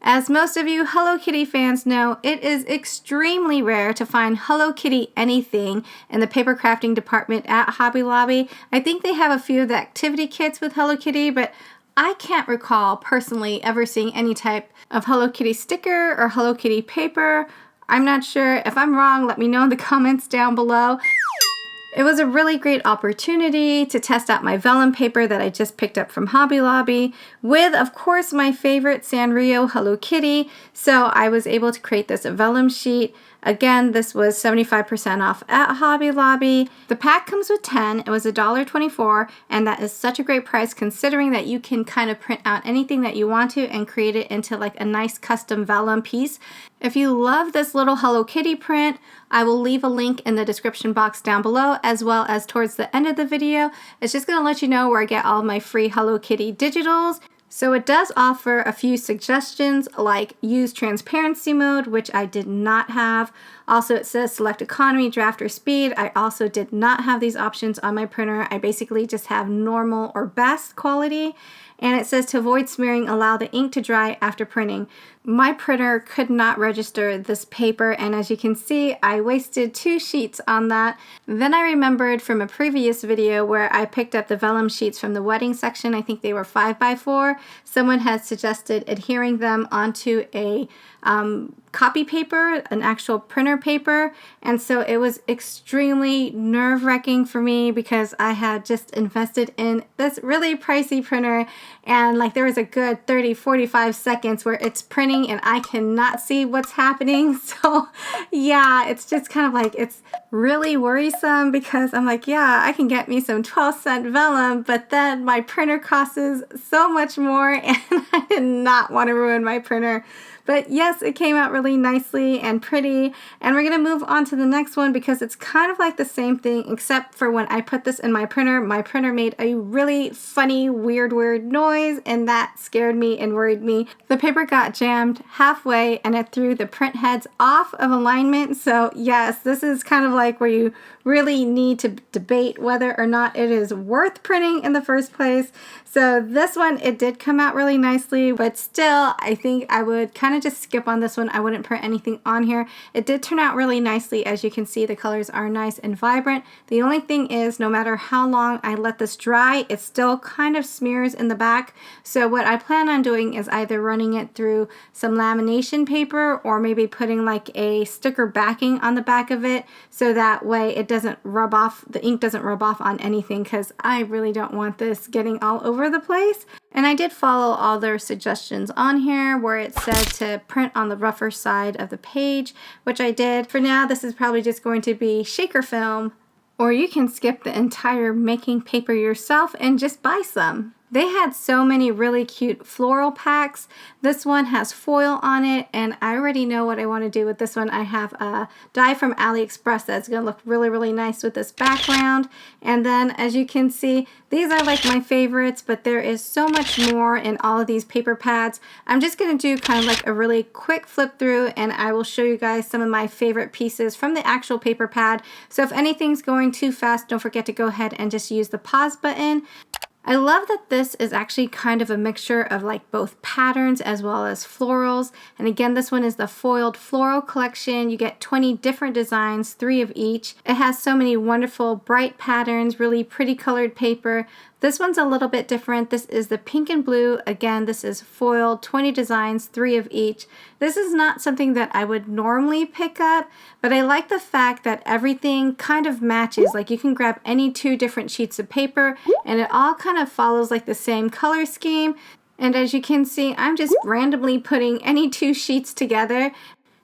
As most of you Hello Kitty fans know, it is extremely rare to find Hello Kitty anything in the paper crafting department at Hobby Lobby. I think they have a few of the activity kits with Hello Kitty, but I can't recall personally ever seeing any type of Hello Kitty sticker or Hello Kitty paper. I'm not sure. If I'm wrong, let me know in the comments down below. It was a really great opportunity to test out my vellum paper that I just picked up from Hobby Lobby with, of course, my favorite Sanrio Hello Kitty. So I was able to create this vellum sheet. Again, this was 75% off at Hobby Lobby. The pack comes with 10. It was $1.24, and that is such a great price considering that you can kind of print out anything that you want to and create it into like a nice custom vellum piece. If you love this little Hello Kitty print, I will leave a link in the description box down below as well as towards the end of the video. It's just going to let you know where I get all my free Hello Kitty digitals. So it does offer a few suggestions like use transparency mode, which I did not have. Also, it says select economy, draft, or speed. I also did not have these options on my printer. I basically just have normal or best quality. And it says to avoid smearing, allow the ink to dry after printing. My printer could not register this paper, and as you can see, I wasted 2 sheets on that. Then I remembered from a previous video where I picked up the vellum sheets from the wedding section. I think they were 5x4. Someone had suggested adhering them onto a copy paper, an actual printer paper, and so it was extremely nerve-wracking for me because I had just invested in this really pricey printer, and like there was a good 30-45 seconds where it's printing and I cannot see what's happening. So yeah, it's just kind of like, it's really worrisome because I'm like, yeah, I can get me some 12-cent vellum, but then my printer costs so much more and I did not want to ruin my printer. But yes, it came out really nicely and pretty, and we're going to move on to the next one because it's kind of like the same thing except for when I put this in my printer made a really funny, weird noise, and that scared me and worried me. The paper got jammed halfway and it threw the print heads off of alignment. So yes, this is kind of like where you really need to debate whether or not it is worth printing in the first place. So this one, it did come out really nicely, but still, I think I would kind of just skip on this one. I wouldn't print anything on here. It did turn out really nicely. As you can see, the colors are nice and vibrant. The only thing is, no matter how long I let this dry, it still kind of smears in the back. So what I plan on doing is either running it through some lamination paper or maybe putting like a sticker backing on the back of it so that way it doesn't rub off, the ink doesn't rub off on anything, because I really don't want this getting all over the place. And I did follow all their suggestions on here where it said to print on the rougher side of the page, which I did. For now, this is probably just going to be shaker film, or you can skip the entire making paper yourself and just buy some. They had so many really cute floral packs. This one has foil on it, and I already know what I want to do with this one. I have a die from AliExpress that's going to look really nice with this background. And then, as you can see, these are like my favorites, but there is so much more in all of these paper pads. I'm just going to do kind of like a really quick flip through, and I will show you guys some of my favorite pieces from the actual paper pad. So if anything's going too fast, don't forget to go ahead and just use the pause button. I love that this is actually kind of a mixture of like both patterns as well as florals. And again, this one is the foiled floral collection. You get 20 different designs, 3 of each. It has so many wonderful bright patterns, really pretty colored paper. This one's a little bit different. This is the pink and blue. Again, this is foiled, 20 designs, 3 of each. This is not something that I would normally pick up, but I like the fact that everything kind of matches. Like you can grab any 2 different sheets of paper and it all kind of follows like the same color scheme. And as you can see, I'm just randomly putting any 2 sheets together.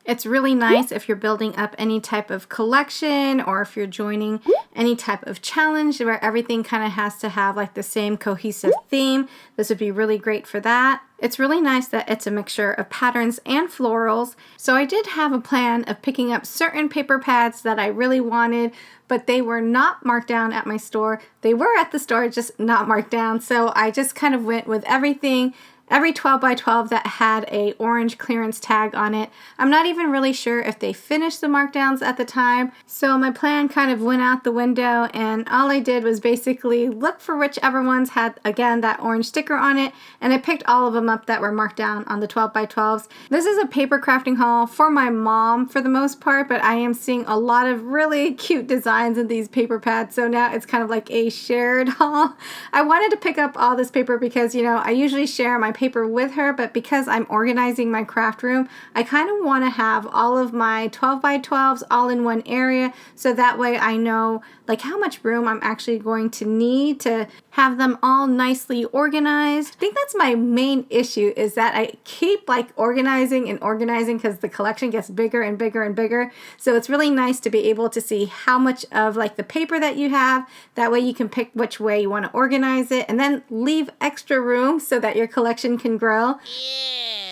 It's really nice if you're building up any type of collection or if you're joining any type of challenge where everything kind of has to have like the same cohesive theme. This would be really great for that. It's really nice that it's a mixture of patterns and florals. So I did have a plan of picking up certain paper pads that I really wanted, but they were not marked down at my store. They were at the store, just not marked down. So I just kind of went with everything every 12 by 12 that had a orange clearance tag on it. I'm not even really sure if they finished the markdowns at the time, so my plan kind of went out the window, and all I did was basically look for whichever ones had, again, that orange sticker on it, and I picked all of them up that were marked down on the 12 by 12s. This is a paper crafting haul for my mom for the most part, but I am seeing a lot of really cute designs in these paper pads, so now it's kind of like a shared haul. I wanted to pick up all this paper because, you know, I usually share my paper with her, but because I'm organizing my craft room, I kind of want to have all of my 12 by 12s all in one area, so that way I know like how much room I'm actually going to need to have them all nicely organized. I think that's my main issue, is that I keep like organizing and organizing because the collection gets bigger and bigger and bigger. So it's really nice to be able to see how much of like the paper that you have. That way you can pick which way you want to organize it and then leave extra room so that your collection can grow.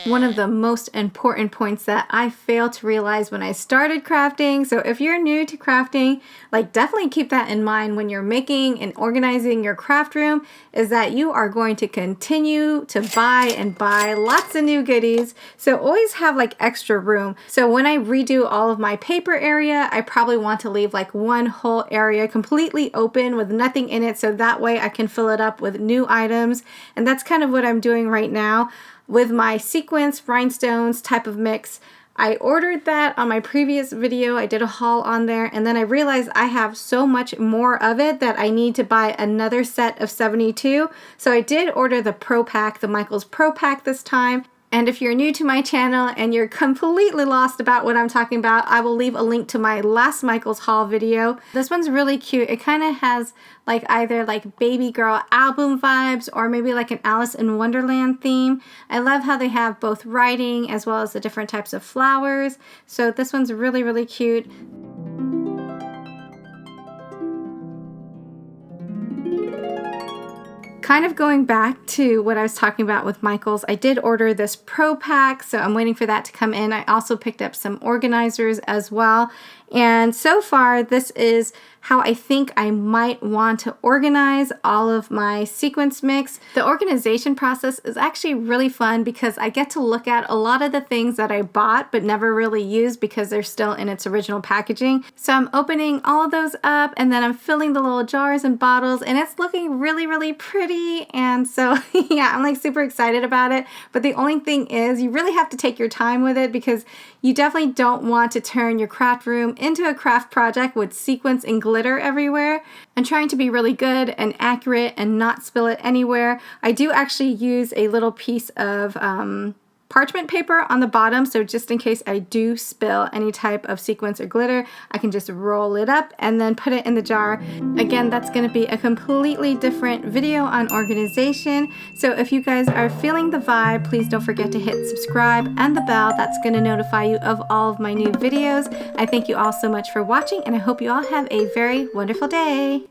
One of the most important points that I failed to realize when I started crafting. So if you're new to crafting, like definitely keep that in mind when you're making and organizing your craft room, is that you are going to continue to buy and buy lots of new goodies. So always have like extra room. So when I redo all of my paper area, I probably want to leave like one whole area completely open with nothing in it, so that way I can fill it up with new items. And that's kind of what I'm doing right now. With my sequence rhinestones type of mix, I ordered that on my previous video. I did a haul on there, and then I realized I have so much more of it that I need to buy another set of 72. So I did order the Pro Pack, the Michaels Pro Pack this time. And if you're new to my channel and you're completely lost about what I'm talking about, I will leave a link to my last Michaels haul video. This one's really cute. It kind of has like either like baby girl album vibes or maybe like an Alice in Wonderland theme. I love how they have both writing as well as the different types of flowers. So this one's really, really cute. Kind of going back to what I was talking about with Michaels, I did order this Pro Pack, so I'm waiting for that to come in. I also picked up some organizers as well. And so far, this is how I think I might want to organize all of my sequence mix. The organization process is actually really fun because I get to look at a lot of the things that I bought but never really used because they're still in its original packaging. So I'm opening all of those up, and then I'm filling the little jars and bottles, and it's looking really, really pretty. And so yeah, I'm like super excited about it. But the only thing is you really have to take your time with it because you definitely don't want to turn your craft room into a craft project with sequins and glitter everywhere. I'm trying to be really good and accurate and not spill it anywhere. I do actually use a little piece of parchment paper on the bottom, so just in case I do spill any type of sequins or glitter, I can just roll it up and then put it in the jar. Again, that's going to be a completely different video on organization. So if you guys are feeling the vibe, please don't forget to hit subscribe and the bell. That's going to notify you of all of my new videos. I thank you all so much for watching, and I hope you all have a very wonderful day.